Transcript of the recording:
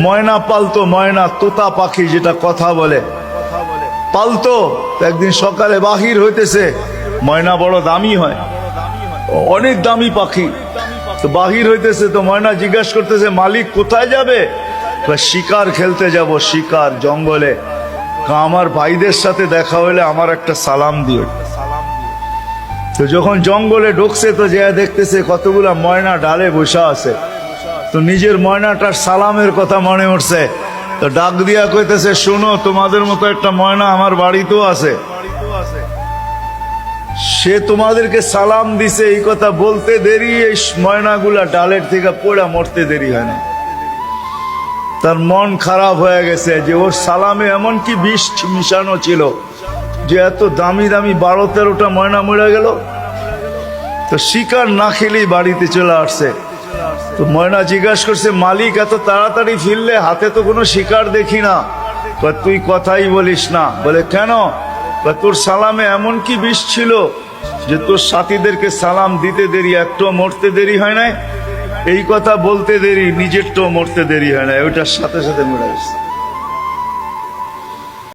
ময়না পালতো, ময়না তোতা পাখি যেটা কথা বলে পালতো। তো একদিন সকালে বাহির হইতেছে, ময়না বড় দামি হয়, অনেক দামি পাখি। তো বাহির হইতেছে, তো ময়না জিজ্ঞাসা করতেছে মালিক কোথায় যাবে? শিকার খেলতে যাব, শিকার জঙ্গলে। আমার ভাইদের সাথে দেখা হলে আমার একটা সালাম দিও। তো যখন জঙ্গলে ঢুকছে তো যে দেখতেছে কতগুলা ময়না ডালে বসা আছে। তো নিজের ময়নাটার সালামের কথা মনে উঠছে, তো ডাক দিয়া কইতেছে শোনো, তোমাদের মতো একটা ময়না আমার বাড়িতেও আছে, সে তোমাদেরকে সালাম দিছে। এই কথা বলতে দেরি এই ময়নাগুলা ডালের থেকে পড়া মরতে দেরি হয় না। তার মন খারাপ হয়ে গেছে যে ওর সালামে এমন কি বিষ মিশানো ছিল যে এত দামি দামি 12-13টা ময়না মরে গেল। তো শিকার না খেলেই বাড়িতে চলে আসছে। তো ময়না জিজ্ঞাসা করছে মালিক এত তাড়াতাড়ি ফিরলে, হাতে তো কোনো শিকার দেখি না। তুই কথাই বলিস না। বলে কেন? তোর সালামে এমন কি বিষ ছিল যে তোর সাথীদেরকে সালাম দিতে দেরি, একটু মরতে দেরি হয় নাই। এই কথা বলতে দেরি, নিজেরটাও মরতে দেরি হয় না, ওইটার সাথে সাথে মরে গেছে।